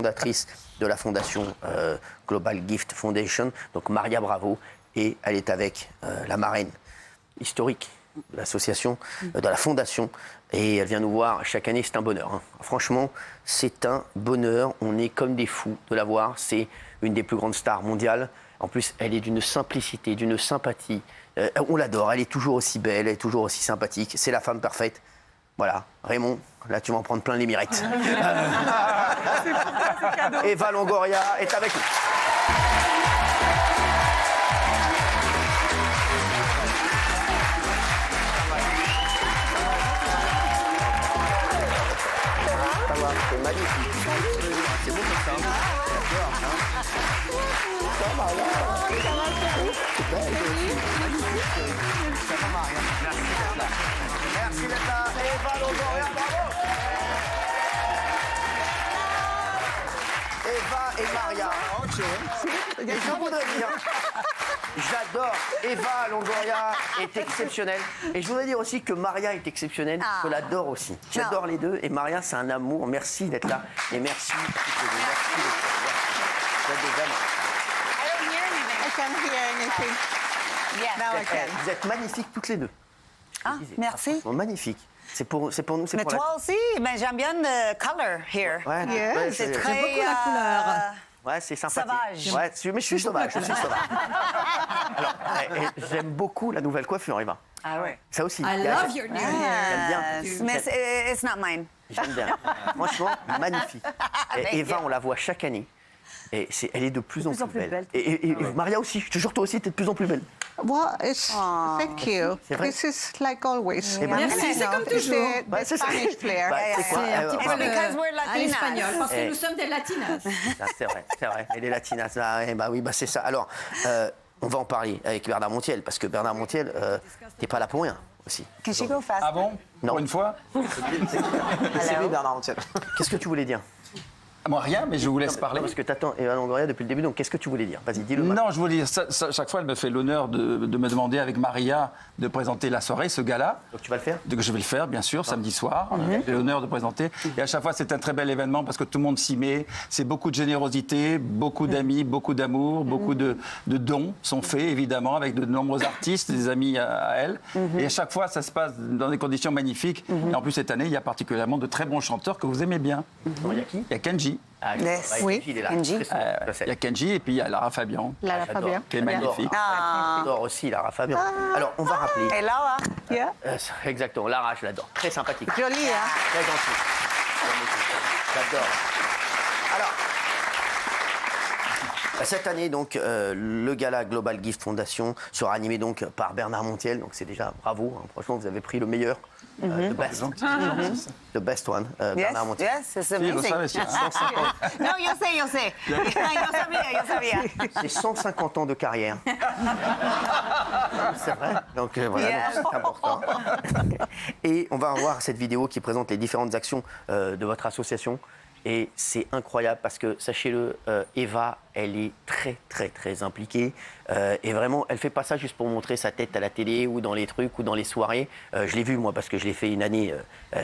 Fondatrice de la fondation Global Gift Foundation, donc Maria Bravo, et elle est avec la marraine historique de l'association, de la fondation, et elle vient nous voir chaque année, c'est un bonheur. Hein. Franchement, c'est un bonheur, on est comme des fous de la voir, c'est une des plus grandes stars mondiales. En plus, elle est d'une simplicité, d'une sympathie, on l'adore, elle est toujours aussi belle, elle est toujours aussi sympathique, c'est la femme parfaite. Voilà, Raymond, là tu vas en prendre plein les mirettes. Eva Longoria est avec nous. C'est magnifique. C'est beau comme ça. J'adore. Ça va là. C'est belle. Ça va, Maria. Merci d'être là. Merci d'être là. Eva Longoria, bravo. Eva et Maria. Et je voudrais dire, j'adore. Eva Longoria est exceptionnelle. Et je voudrais dire aussi que Maria est exceptionnelle. Je l'adore aussi. J'adore les deux. Et Maria, c'est un amour. Merci d'être là. Et merci. Merci d'être là. Vous êtes des amours. I can't hear anything. Yes. Vous êtes magnifiques toutes les deux. Ah, merci. Magnifique. C'est pour nous, c'est Mais pour toi aussi, mais j'aime bien le color here. Ouais, Yeah. ouais, C'est j'aime très beaucoup la couleur. Ouais, c'est sympathique. Sauvage. Ouais, mais je suis sauvage. Je suis sauvage. Alors, j'aime beaucoup la nouvelle coiffure, Eva. Ah ouais. Ça aussi. I love your new hair. J'aime bien. Mais it's not mine. J'aime bien. Franchement, magnifique. Et Eva, on la voit chaque année. Et elle est de plus en plus belle. Et Maria aussi. Je te jure, toi aussi, t'es de plus en plus belle. Well, thank you. C'est vrai. This is like always. Merci, c'est comme toujours. Bah, c'est ça. Spanish flair. Bah, c'est quoi, C'est un petit peu because we're à Latinas. l'espagnol, parce que nous sommes des latinas. Ah, c'est vrai. Et les latinas, oui, c'est ça. Alors, on va en parler avec Bernard Montiel, parce que Bernard Montiel, t'es pas là pour rien aussi. Can she go fast? Ah bon? Non. Pour une fois? C'est lui, Bernard Montiel. Qu'est-ce que tu voulais dire? Moi, rien, mais je vous laisse parler. Non, parce que t'attends Eva Longoria depuis le début, donc qu'est-ce que tu voulais dire? Vas-y, dis-le. Non, je voulais dire, chaque fois, elle me fait l'honneur de me demander avec Maria de présenter la soirée, ce gala. Donc tu vas le faire? Donc, je vais le faire, bien sûr, samedi soir. J'ai l'honneur de présenter. Et à chaque fois, c'est un très bel événement parce que tout le monde s'y met. C'est beaucoup de générosité, beaucoup d'amis, beaucoup d'amour, beaucoup de dons sont faits, évidemment, avec de nombreux artistes, des amis à elle. Et à chaque fois, ça se passe dans des conditions magnifiques. Et en plus, cette année, il y a particulièrement de très bons chanteurs que vous aimez bien. Il y a qui? Il y a Kenji. Ah, Yes. ouais, Oui. il est là. Kenji. Très souvent, je sais. Il y a Kenji et puis il y a Lara Fabian. Lara J'adore. Fabian. Qui est magnifique. J'adore aussi Lara Fabian. Alors, on va rappeler. Et Laura? Yeah. Exactement, Lara, je l'adore. Très sympathique. Jolie, hein? Très gentil. J'adore. Alors, cette année, donc, le gala Global Gift Foundation sera animé donc par Bernard Montiel. Donc, c'est déjà bravo. Hein. Franchement, vous avez pris le meilleur. The best. The best one, Bernard Montiel. Yes, it's Si, vous amazing. savez, c'est 150. No, yo sé. Yo sabía. C'est 150 ans de carrière. C'est vrai. Donc voilà, Yes. donc, c'est important. Et on va voir cette vidéo qui présente les différentes actions de votre association. Et c'est incroyable parce que, sachez-le, Eva, elle est très, très, très impliquée. Et vraiment, elle fait pas ça juste pour montrer sa tête à la télé ou dans les trucs ou dans les soirées. Je l'ai vu, moi, parce que je l'ai fait une année.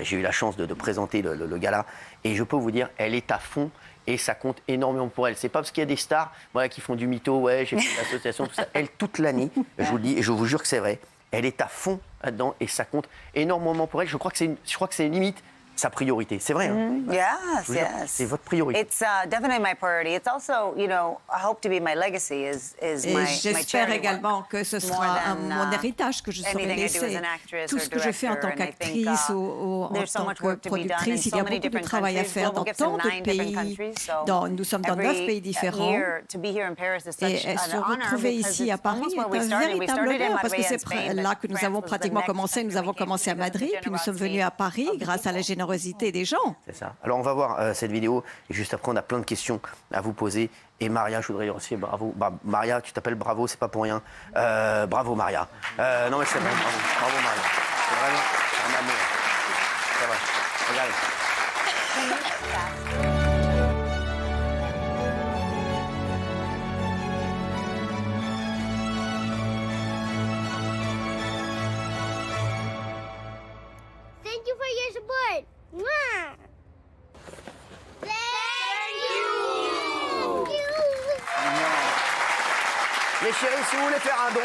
J'ai eu la chance de présenter le gala. Et je peux vous dire, elle est à fond. Et ça compte énormément pour elle. C'est pas parce qu'il y a des stars voilà, qui font du mytho, ouais, j'ai fait l'association, tout ça. Elle, toute l'année, je vous le dis, et je vous jure que c'est vrai, elle est à fond là-dedans et ça compte énormément pour elle. Je crois que c'est limite sa priorité. C'est vrai. Hein? Yes, Je vous jure, yes. c'est votre priorité. It's definitely my priority. It's also, you know, I hope to be my legacy is Et my j'espère charity également work. que ce More sera than, mon héritage que je saurai anything I do as laisser. an actress Tout or ce que je fais en tant director, and I think, qu'actrice ou en there's so tant much que work to be done in productrice, il y so a many beaucoup de different travail à countries. faire dans Global Gifts in tant de 9 different pays. countries, so Nous sommes dans 9 pays différents. year, to be here in Paris is Et such se an honor retrouver because ici à it's Paris almost est where we un started. We véritable started in honneur parce que Madrid c'est and Spain, là but que nous France avons was the pratiquement next commencé. Nous country avons we came commencé à to because of the Madrid, puis nous sommes venus à Paris of the grâce à la people. générosité des gens. C'est ça. Alors on va voir cette vidéo et juste après on a plein de questions à vous poser. Et Maria, je voudrais dire aussi bravo. Bah, Maria, tu t'appelles Bravo, c'est pas pour rien. Bravo Maria. Non mais c'est vrai, bravo. Bravo Maria. C'est vraiment un amour. C'est vrai. Regarde. Thank you for your support. Mwah! Thank you Les chéris, si vous voulez faire un don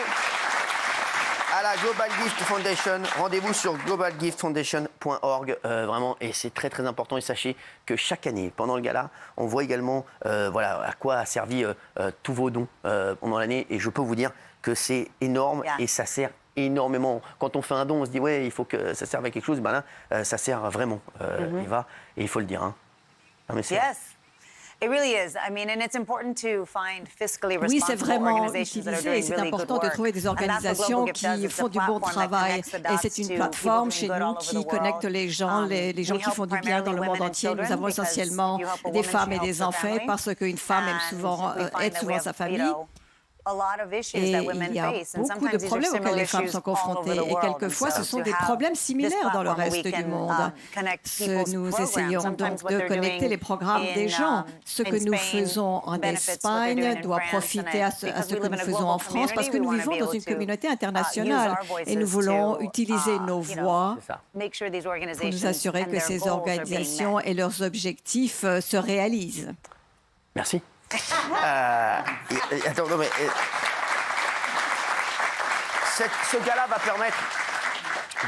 à la Global Gift Foundation, rendez-vous sur globalgiftfoundation.org, vraiment, et c'est très très important. Et sachez que chaque année, pendant le gala, on voit également voilà, à quoi a servi tous vos dons pendant l'année, et je peux vous dire que c'est énorme et ça sert énormément. Quand on fait un don, on se dit ouais, il faut que ça serve à quelque chose. Ben là, ça sert vraiment, Eva, et il faut le dire. Hein. Non, mais Yes. It really is. I mean, and it's important to find fiscally Oui, c'est responsible vraiment organizations that are utilisé et doing c'est really good important de work. trouver des And that's what organisations Global Gift does. qui It's a font du bon platform that travail. connects the Et dots c'est une to plateforme people chez doing good nous all over qui the connecte world. les gens, les gens We qui font help du bien dans le primarily monde women and entier. Nous children avons because essentiellement you help a des woman, femmes she et des helps her enfants family. parce qu'une femme aime And souvent, we find aide that we souvent have, sa you famille. know, a lot of issues Et that women il y a face, and beaucoup sometimes de these are problèmes auxquels similar les femmes issues sont all over confrontées. the Et world. quelquefois, And ce so sont to des have problèmes this similaires dans le platform where reste we du can, monde. connect people's Nous programs. essayons Sometimes donc what de they're connecter doing les programmes des gens. Ce que in nous Spain faisons en benefits what they're doing Espagne in doit France, profiter and à ce because que we live nous in a faisons global en France parce que community, nous we wanna vivons be dans able une to, communauté use internationale our voices et nous voulons to, utiliser nos you know, voix c'est ça. make sure these pour organizations nous assurer and que their ces goals are being organisations met. et leurs objectifs se réalisent. Merci. Attends, non, mais, ce gala va permettre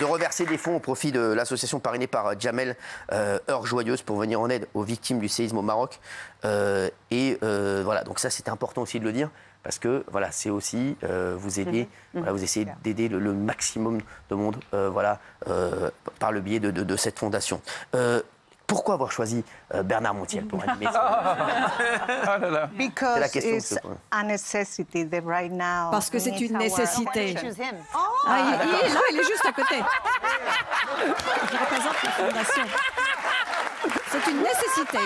de reverser des fonds au profit de l'association parrainée par Jamel Heure Joyeuse pour venir en aide aux victimes du séisme au Maroc. Voilà, donc ça c'était important aussi de le dire parce que voilà, c'est aussi vous aider, voilà, vous essayez d'aider le maximum de monde voilà, par le biais de cette fondation. Pourquoi avoir choisi Bernard Montiel pour animer Because la question, it's s'il te plaît. a necessity that right now. Parce que c'est needs une our nécessité. Choose him. Ah, il est là, il est juste à côté. Je représente la fondation. C'est une nécessité.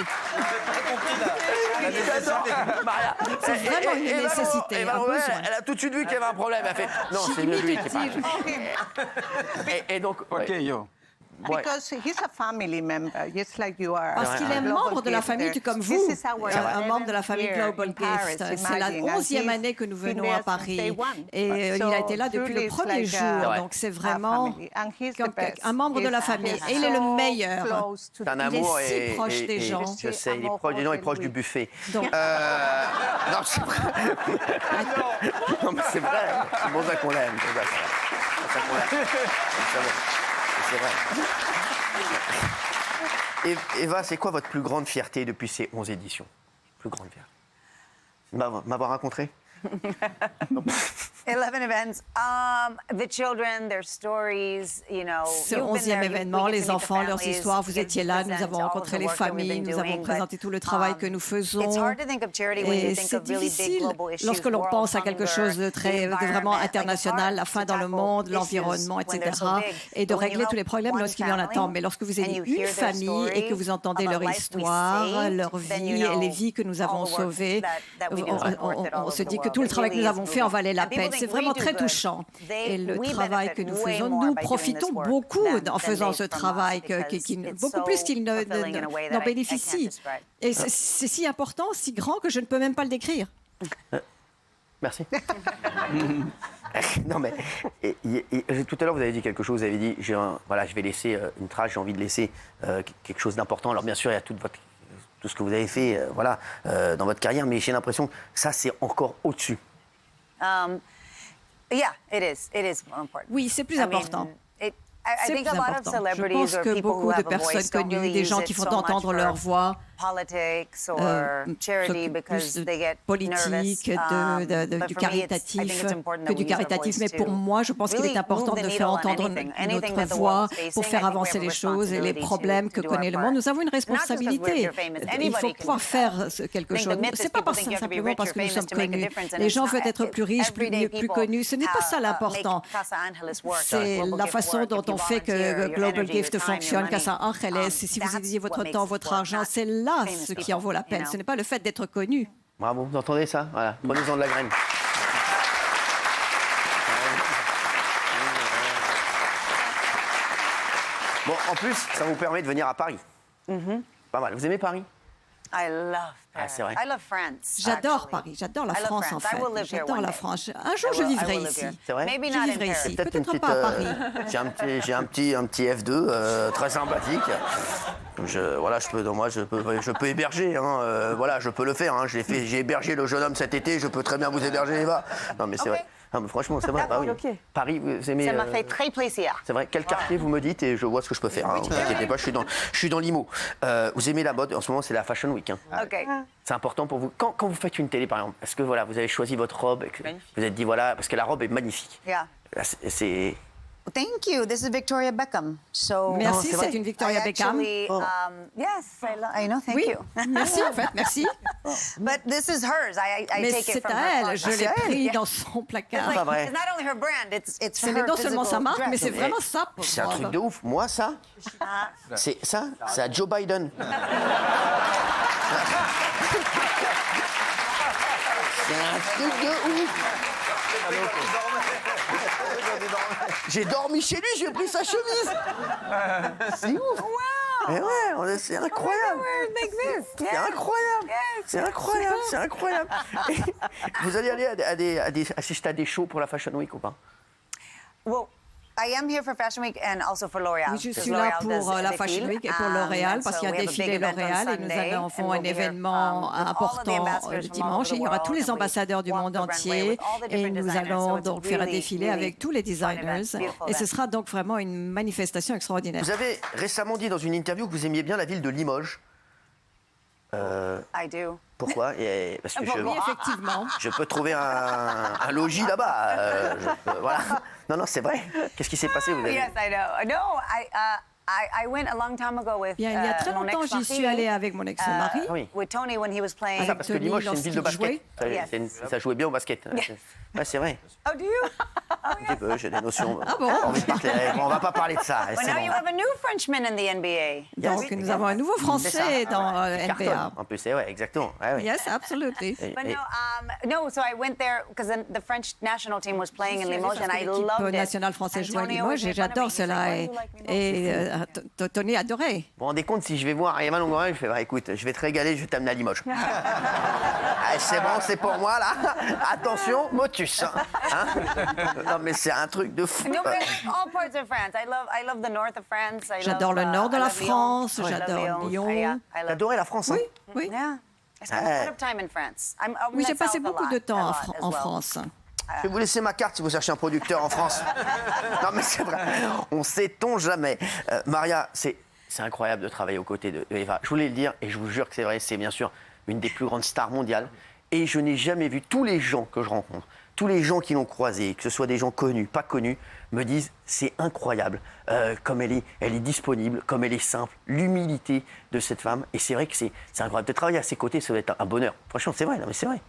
C'est vraiment une nécessité, un besoin. Elle a tout de suite vu qu'il y avait un problème. Elle a fait non, c'est mieux lui qui parle. Et donc, Ok, yo. ouais. Because he's a family member, just like you are. Parce qu'il est membre de la famille, tout comme vous. This is our Un membre de la famille 11th year Global in Paris, Gift. C'est la imagine. And 11e he's année que nous been venons there à since Paris. day one. Et il a été là depuis truly, le it's premier like jour. Ouais. Donc c'est a vraiment family. And he's the comme best. un membre de la He's- famille. he's Et il est le so meilleur. close to C'est un the- amour Il est si et, proche des gens. je sais, il est proche des gens, il est proche du buffet. Donc- Non, c'est vrai. Non, mais c'est vrai. C'est pour ça qu'on l'aime. C'est pour ça qu'on l'aime. C'est vrai. Eva, c'est quoi votre plus grande fierté depuis ces 11 éditions? Plus grande fierté. M'avoir rencontré? 11 events. The children, their stories, you know. Ce you've been 11e there, événement, we get to les meet the enfants, leurs families, histoires, vous we get étiez to là, nous present avons all of rencontré the les work that we've familles, been nous avons doing, présenté but, tout le travail que nous faisons. It's hard to think of charity when you Et think c'est of really big difficile global issues, lorsque l'on world pense à quelque hunger, chose de vraiment environment, international, la faim dans le monde, l'environnement, etc. Et de régler tous les problèmes lorsqu'il y en a tant. Mais lorsque vous avez une famille et que vous entendez leur histoire, leur vie et les vies que nous avons sauvées, on se dit que tout le travail que nous avons fait en valait la peine. C'est vraiment très touchant. Et le travail que nous faisons, nous profitons beaucoup en faisant ce travail, beaucoup plus qu'ils n'en bénéficient. Et c'est si important, si grand que je ne peux même pas le décrire. Merci. Non mais tout à l'heure vous avez dit quelque chose, vous avez dit voilà, je vais laisser une trace, j'ai envie de laisser quelque chose d'important. Alors bien sûr il y a tout ce que vous avez fait voilà, dans votre carrière, mais j'ai l'impression que ça c'est encore au-dessus. Yeah, it is. It is more important. Oui, c'est plus I mean, important. I C'est think plus a lot of important. Je celebrities pense or que people who beaucoup de have a personnes voice don't connues, really des use gens it qui font so much entendre for leur voix, politics or charity because plus they get politique, nervous. du But for me, I caritatif think it's important que that du we use our caritatif. voice Mais pour to moi, je pense qu'il really est important move the de needle faire on entendre anything that notre the voix world's facing. pour faire I think we avancer have a les choses et les responsibility problèmes que to do our connaît le part. monde. Nous avons une Not just because responsabilité. we're famous. Il Anybody faut can pouvoir do that. faire quelque I think the chose. myth is C'est pas people think you have to be simplement rich parce or que nous sommes famous to make a connus. difference, and Les it's gens not. veulent être plus riches, Everyday plus people connus. Ce n'est pas ça l'important. make Casa Angeles work, C'est Global la Gift façon work. dont If you on fait volunteer, que your Global energy, your Gift time, your fonctionne, money, Casa Angeles. Si vous that's utilisez votre what makes temps, it votre work, argent, not c'est là famous ce qui people, en vaut la peine. you know. Ce n'est pas le fait d'être connu. Bravo, vous entendez ça? Voilà, prenez-en de la graine. Bon, en plus, ça vous permet de venir à Paris. Pas mal. Vous aimez Paris? I love Ah, Paris. c'est vrai. I love France. J'adore actually. Paris, j'adore la I love France en France. I will fait. live here J'adore one la day. France. Un jour, I je will- I vivrai will live ici. here. C'est vrai? Maybe Je not in vivrai Paris. ici. Peut-être une Peut-être petite, pas à Paris. j'ai un petit F2 très sympathique. Voilà, je peux héberger. Hein, voilà, je peux le faire. Hein. J'ai hébergé le jeune homme cet été. Je peux très bien vous héberger, Eva. Non, mais c'est vrai. Non, mais franchement, c'est vrai. Bah oui. Paris, vous aimez. Ça m'a fait très plaisir. C'est vrai. Quel quartier vous me dites et je vois ce que je peux faire. Hein. Ne vous inquiétez pas, je suis dans l'IMO. Vous aimez la mode? En ce moment, c'est la Fashion Week. Hein. OK. C'est important pour vous. Quand vous faites une télé, par exemple, est-ce que voilà, vous avez choisi votre robe et que vous vous êtes dit voilà, parce que la robe est magnifique. Yeah. Là, c'est Thank you. This is Victoria Beckham. So Merci, c'est vrai? c'est une Victoria I Beckham. actually, yes, I know. Thank Oui, you. merci en fait, merci. But this is hers. I Mais take it c'est from à her elle, je closet. l'ai pris Yeah. dans son placard. pas vrai. It's not only her brand, it's Ce her n'est non seulement sa physical marque, mais dress. c'est vraiment ça. C'est un truc de ouf. Moi, ça, c'est à Joe Biden. C'est un truc de ouf. J'ai dormi chez lui, j'ai pris sa chemise. C'est ouf. Mais ouais, c'est incroyable. C'est incroyable. C'est incroyable. C'est incroyable. Et vous allez aller assister à des shows pour la Fashion Week ou pas? Well, I am here for Fashion Week and also for L'Oréal. Oui, je because suis là L'Oréal does pour a la défilé. Fashion Week et pour L'Oréal, And parce so qu'il y a we un have a défilé big event on L'Oréal et nous Sunday, allons and faire un we'll be here, événement with all of the important ambassadors le from all dimanche. over Il y the aura tous world, les and we ambassadeurs du walk monde the runway entier with all the et different nous designers. allons So it's donc faire un really, défilé really avec tous les fun event, designers beautiful et ce event. sera donc vraiment une manifestation extraordinaire. Vous avez récemment dit dans une interview que vous aimiez bien la ville de Limoges. I do. Pourquoi? Parce que Oui, effectivement. je peux trouver un logis là-bas. Voilà. Non, c'est vrai. Qu'est-ce qui s'est passé? Vous avez... Yes, I know. No, I went a long time ago with Bien, il y a très mon longtemps, j'y ex-mari, suis allée avec mon ex-mari. Ah oui. with Tony when he was playing. Ah, ça, parce que Tony, Limoges, c'est une ville de lorsqu'il basket. jouait. Ça jouait bien au basket. Ouais, c'est vrai. Oh, do you? Un petit peu, j'ai des notions. Ah bon? On va pas parler de ça. Well, c'est now you bon. have a new Frenchman in the NBA. Donc, nous avons un nouveau Français dans Qui cartonne. NBA. En plus, c'est ouais, exactement. Ouais, ouais. Yes, absolutely. Et- But et- no, so I went there because the French national team was playing in Limoges, and I loved L'équipe it. nationale française And joue à Tony always Limoges et made fun of me. j'adore He's like, cela. "Why do you like Limoges?" Et Tony adorait. Vous vous rendez compte, si je vais voir Eva Longoria, je fais bah, écoute, je vais te régaler, je vais t'amener à Limoges. Ah, c'est bon, c'est pour moi là. Attention, motus. Hein? Non, mais c'est un truc de fou. No, but all parts of France. I love the north of France. J'adore le nord de I la love Lyon. France, I love j'adore Lyon. Yeah, I love. J'adorais la France. Hein? Oui, Yeah. I spent a lot of time in France. I'm oui, j'ai in the passé south a beaucoup lot, de temps a lot en as well. France. Je vais vous laisser ma carte si vous cherchez un producteur en France. Non, mais c'est vrai, on sait-on jamais. Maria, c'est incroyable de travailler aux côtés de Eva. Je voulais le dire et je vous jure que c'est vrai, c'est bien sûr une des plus grandes stars mondiales. Et je n'ai jamais vu tous les gens que je rencontre, tous les gens qui l'ont croisée, que ce soit des gens connus, pas connus, me disent c'est incroyable comme elle est disponible, comme elle est simple, l'humilité de cette femme. Et c'est vrai que c'est incroyable de travailler à ses côtés, ça va être un bonheur. Franchement, c'est vrai, non mais c'est vrai.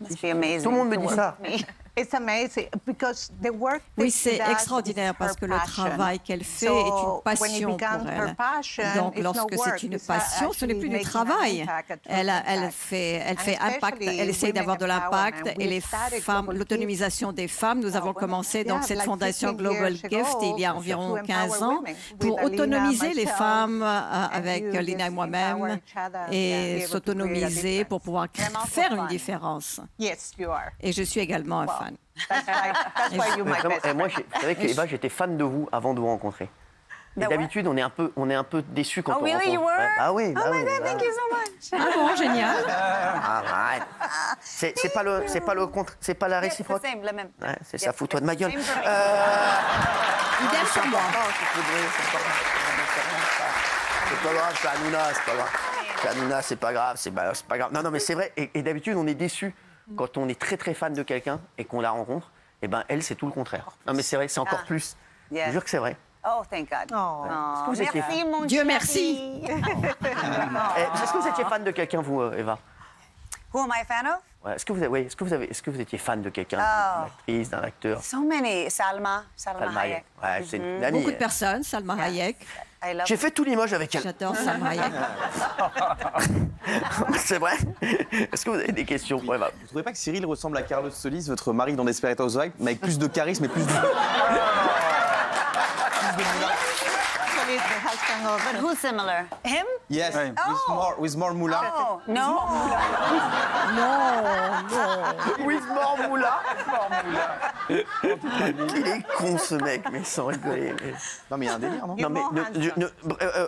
Must be amazing. Tout le monde me to dit work ça. with me. It's amazing because the work that Oui, she c'est does extraordinaire is parce her que le passion. travail qu'elle fait So, est une when it passion becomes pour her elle. passion, Donc, it's no lorsque work, c'est une it's passion, ce n'est actually plus du making an travail. impact, a true Elle impact. fait And impact, especially elle essaie d'avoir de women l'impact. empowerment. Et We les started femmes, Global l'autonomisation des femmes, nous avons commencé donc cette like fondation 15 Global years Gift ago, il y a to environ empower 15 ans women. pour With Alina, autonomiser les myself, femmes and avec you Lina et just moi-même empower each other and be et able to create a s'autonomiser pour difference. pouvoir And also faire une fun. différence. Yes, you are. Et je suis également un fan. That's why you're Mais my vraiment, best et moi, friend. vous savez qu'Eva, j'étais fan de vous avant de vous rencontrer. Et d'habitude, on est un peu déçus quand Oh, on really? rencontre. You were? Ouais. Ah oui, Oh bah my oui. God, thank you so much. Ah bon, génial. Arrête. C'est pas le contre, c'est pas la Yes, the réciproque. same, le même. Ouais, c'est Yes, ça, fous-toi de ma gueule. same for me. Idem sur moi. C'est pas grave, c'est Hanouna, c'est pas grave. C'est Hanouna, c'est pas grave, c'est pas grave. Non, mais c'est vrai. Et d'habitude, on est déçu quand on est très très fan de quelqu'un et qu'on la rencontre. Et ben elle, c'est tout le contraire. Non, mais c'est vrai, c'est encore plus. Je Yes. vous jure que c'est vrai. Oh, thank God. Oh. Est-ce que vous étiez- Merci, mon Dieu chéri. merci. Est-ce que vous étiez fan de quelqu'un, vous, Eva? Who am I a fan of? Ouais, est-ce que vous étiez fan de quelqu'un, Oh. d'une actrice, d'un acteur? So many. Salma Salma Hayek. Hayek. Ouais, c'est une amie. Beaucoup de personnes, Salma Hayek. I love J'ai fait tout Limoges avec elle. J'adore Salma Hayek. C'est vrai. Est-ce que vous avez des questions pour Eva? Vous trouvez pas que Cyril ressemble à Carlos Solis, votre mari dans Desperate Housewives, mais avec plus de charisme et plus de... Actually, the husband of But who's similar? Him? Yes, Ouais. with more moula. Oh, no. With more moula. Il est con ce mec, mais sans rigoler. Mais... Non, mais il y a un délire, non? Non, mais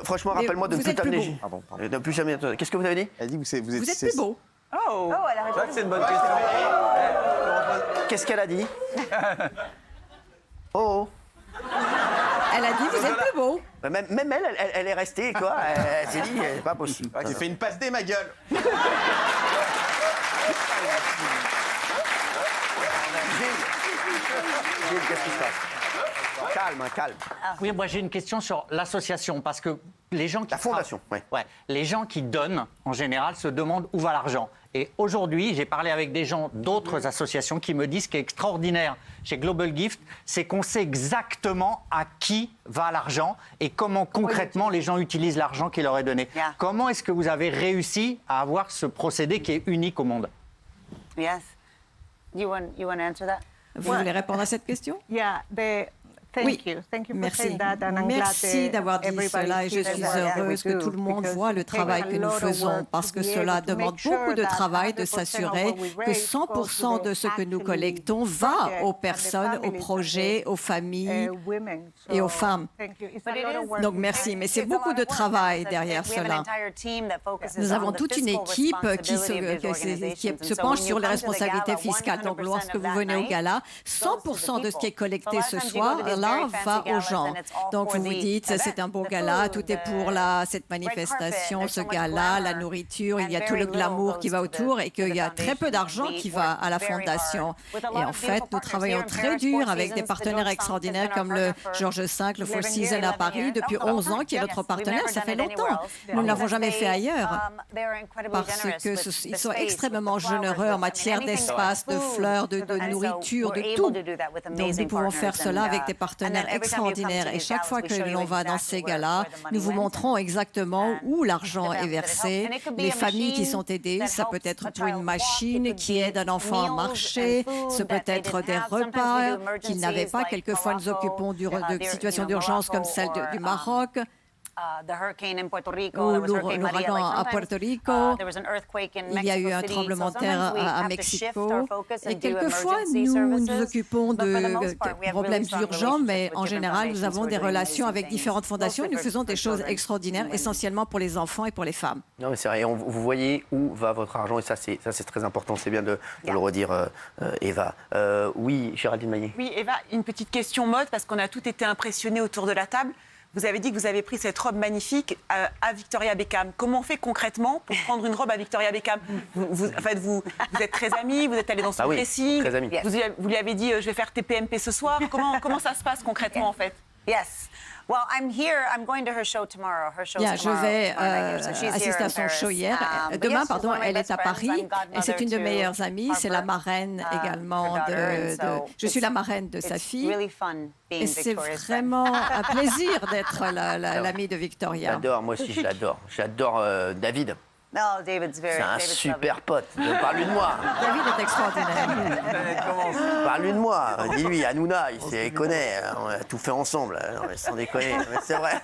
franchement, Mais rappelle-moi de ne vous plus êtes plus t'amener. beau. Pardon. De plus jamais. Qu'est-ce que vous avez dit? Elle dit que vous Vous êtes plus beau. Oh, elle a raison. C'est une bonne question. Qu'est-ce qu'elle a dit? Oh. Elle a dit vous êtes plus beau. Même elle est restée, quoi. Elle s'est dit, c'est pas possible. J'ai fait une passe D, ma gueule. Gilles, qu'est-ce qui se passe? Calme, calme. Oui, moi j'ai une question sur l'association, parce que les gens qui... La fondation, ouais. Les gens qui donnent, en général, se demandent où va l'argent. Et aujourd'hui, j'ai parlé avec des gens d'autres associations qui me disent ce qui est extraordinaire chez Global Gift, c'est qu'on sait exactement à qui va l'argent et comment concrètement les gens utilisent l'argent qui leur est donné. Yeah. Comment est-ce que vous avez réussi à avoir ce procédé qui est unique au monde? Yes. You want to answer that? Vous voulez répondre à cette question? Yeah, Thank you for Merci. saying that, and I'm Merci glad d'avoir dit everybody cela et je sees suis that heureuse que tout le monde voit le travail que nous faisons parce que cela demande beaucoup de travail de s'assurer que 100% de ce que nous collectons va aux personnes, aux projets, aux familles et aux femmes. Donc merci, mais c'est beaucoup de travail derrière cela. Nous avons toute une équipe qui se penche sur les responsabilités fiscales. Donc lorsque vous venez au gala, 100% de ce qui est collecté ce soir là va aux gens. Donc vous vous dites c'est un beau gala, tout est pour cette manifestation, ce gala, la nourriture, il y a tout le glamour qui va autour et qu'il y a très peu d'argent qui va à la fondation. Et en fait, nous travaillons très dur avec des partenaires extraordinaires comme le Georges V, le Four Seasons à Paris depuis 11 ans, qui est notre partenaire. Ça fait longtemps. Nous ne l'avons jamais fait ailleurs parce qu'ils sont extrêmement généreux en matière d'espace, de fleurs, de nourriture, de tout. Donc nous pouvons faire cela avec des partenaires extraordinaires. Et chaque fois que l'on va dans ces galas, nous vous montrons exactement où l'argent est versé, les familles qui sont aidées. Ça peut être pour une machine qui aide un enfant à marcher, ce peut être des repas qu'ils n'avaient pas. Quelquefois, nous occupons de situations d'urgence comme celle du Maroc. Ou l'ouragan à Puerto Rico, il y a eu un tremblement de terre à Mexico. Et quelquefois, nous nous occupons de problèmes urgents, mais en général, nous avons des relations avec différentes fondations. Nous faisons des choses extraordinaires, essentiellement pour les enfants et pour les femmes. Non, mais c'est vrai. Vous voyez où va votre argent et ça, c'est très important. C'est bien de le redire, Eva. Oui, Géraldine Maillet. Oui, Eva, une petite question mode, parce qu'on a tous été impressionnés autour de la table. Vous avez dit que vous avez pris cette robe magnifique à Victoria Beckham. Comment on fait concrètement pour prendre une robe à Victoria Beckham? Vous êtes très amis, vous êtes allé dans son dressing. Très amis. Vous lui avez dit je vais faire TPMP ce soir. Comment ça se passe concrètement en fait? Yes. Well, I'm here. I'm going to her show tomorrow. Her show's Je vais assister à son show demain, pardon, elle est à Paris et c'est une de mes meilleures amies. C'est la marraine également je suis la marraine de sa fille. Et c'est vraiment un plaisir d'être l'amie de Victoria. J'adore, moi aussi je l'adore. J'adore David. No, David's very. C'est un super pote. Parle-lui de moi. David est extraordinaire. Parle-lui de moi. Dis-lui, Hanouna, il se connaît. On a tout fait ensemble. Non, mais sans déconner. Mais c'est vrai.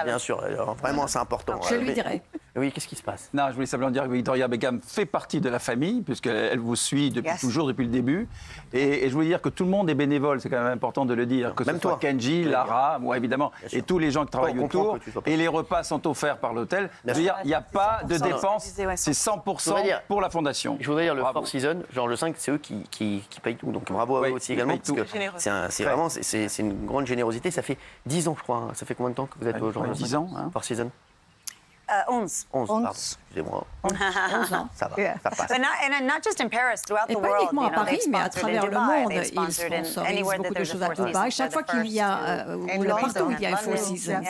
Bien sûr. Vraiment, c'est important. Je lui dirai. Oui, qu'est-ce qui se passe? Non, je voulais simplement dire que Victoria Beckham fait partie de la famille, puisqu'elle vous suit depuis toujours, depuis le début. Et je voulais dire que tout le monde est bénévole, c'est quand même important de le dire. Que ce Même soit toi. Kenji, Lara, moi évidemment, et tous les gens qui travaillent autour. Et les repas sont offerts par l'hôtel. Je veux dire, il n'y a pas de dépenses, c'est 100% pour la fondation. Je voudrais dire, le Four Seasons, genre le 5, c'est eux qui payent tout. Donc bravo à eux aussi également. Parce que c'est vraiment une grande générosité. Ça fait 10 ans, je crois. Ça fait combien de temps que vous êtes aujourd'hui? 10 ans. Hein. Four Seasons 11. 11, pardon, excusez-moi. 11 ans. Ça va, ça passe. And not just in Paris, throughout Et the pas world. uniquement à You know, Paris, they've mais à sponsored in travers le Dubai, monde. they've Ils sponsored in sponsorisent anywhere beaucoup that de there's choses a à Four Dubaï. Seasons, Chaque fois they're qu'il the y a, first to- partout où il y a un Four Seasons.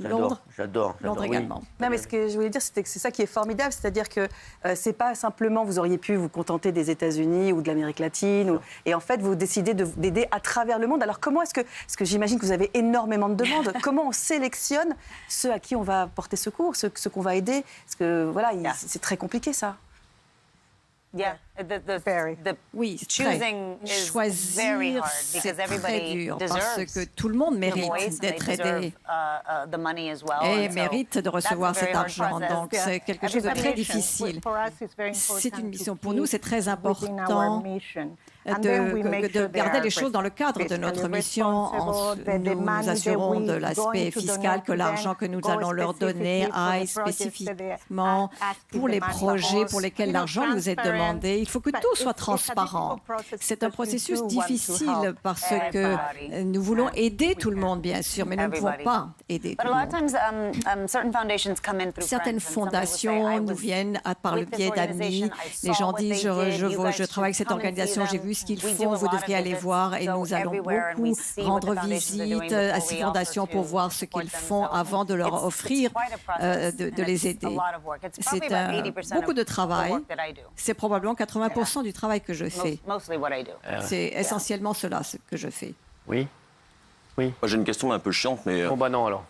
Londres, J'adore. Londres oui. également. Non, mais ce que je voulais dire, c'est que c'est ça qui est formidable, c'est-à-dire que c'est pas simplement vous auriez pu vous contenter des États-Unis ou de l'Amérique latine, et en fait vous décidez d'aider à travers le monde. Alors comment est-ce que j'imagine que vous avez énormément de demandes, comment on sélectionne ceux à qui on va porter secours, ceux qu'on va aider, parce que voilà, c'est très compliqué ça. Yeah, Oui, choosing is very choisir, hard c'est because très everybody dur parce deserves que tout le monde the mérite voice and they d'être deserve aidé the money as well. et And so mérite de recevoir that's a very cet hard argent. process. Donc c'est quelque chose de très difficile. C'est une mission pour nous, c'est très important de garder les choses dans le cadre de notre mission. Nous nous assurons de l'aspect fiscal, que l'argent que nous allons leur donner aille spécifiquement pour les projets pour lesquels l'argent nous est demandé. Il faut que tout soit transparent. C'est un processus difficile parce que nous voulons aider tout le monde, bien sûr, mais nous ne pouvons pas aider tout le monde. Certaines fondations nous viennent par le biais d'amis. Les gens disent, je travaille avec cette organisation, j'ai vu ce qu'ils font, vous devriez aller voir. Et nous allons beaucoup rendre visite à ces fondations pour voir ce qu'ils font avant de leur offrir de les aider. C'est beaucoup de travail. C'est probablement 80% du travail que je fais. C'est essentiellement cela ce que je fais. Oui. Oui. Moi, j'ai une question un peu chiante, mais. Bon, bah non, alors.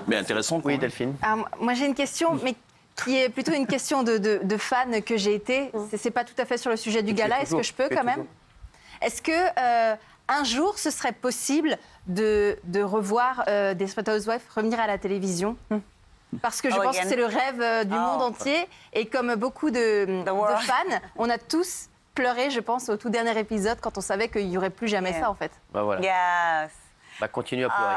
Mais intéressante. Oui, Delphine. Moi, j'ai une question, mais qui est plutôt une question de fan que j'ai été. C'est pas tout à fait sur le sujet du gala. Est-ce que je peux quand même? Est-ce que un jour, ce serait possible de revoir Desperate Housewives revenir à la télévision? Parce que je pense que c'est le rêve du monde entier. Et comme beaucoup de fans, on a tous pleuré, je pense, au tout dernier épisode quand on savait qu'il n'y aurait plus jamais ça, en fait. Bah voilà. Yes. Bah continue à pleurer.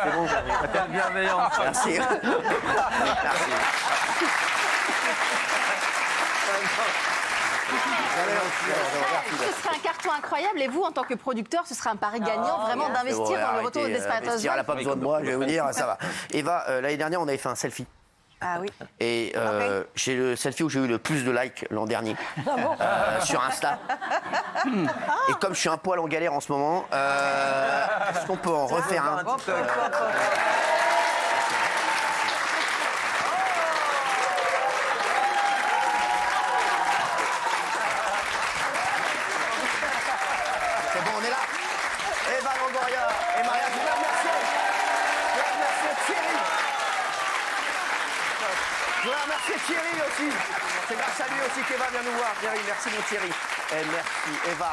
C'est bon, Quelle bienveillance. merci. Merci. Ce serait un carton incroyable. Et vous, en tant que producteur, ce serait un pari gagnant, vraiment, d'investir dans le retour de Desperate Housewives. Elle n'a pas besoin de moi, je vais vous dire, ça va. Eva, l'année dernière, on avait fait un selfie. Ah oui. Et j'ai le selfie où j'ai eu le plus de likes l'an dernier sur Insta. Et comme je suis un poil en galère en ce moment, est-ce qu'on peut en refaire un? C'est bon, on est là. Eva Longoria et Maria, je vous remercie. Je vous remercie Thierry. Je voudrais remercier Thierry aussi. C'est grâce à lui aussi qu'Eva vient nous voir. Thierry, merci mon Thierry. Et merci Eva.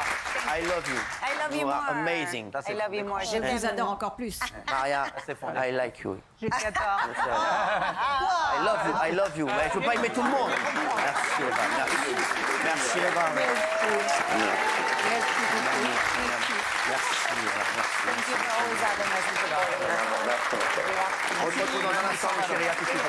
I love you. I love you You are more. amazing. I love you more. Je vous adore encore plus. Maria, I like you. Je t'adore. I love you. Mais je ne peux pas aimer tout le monde. Merci Eva. Merci. Merci Eva. Merci Eva. Thank you for always having us as a On se retrouve dans un instant, mon chéri. À tout de suite.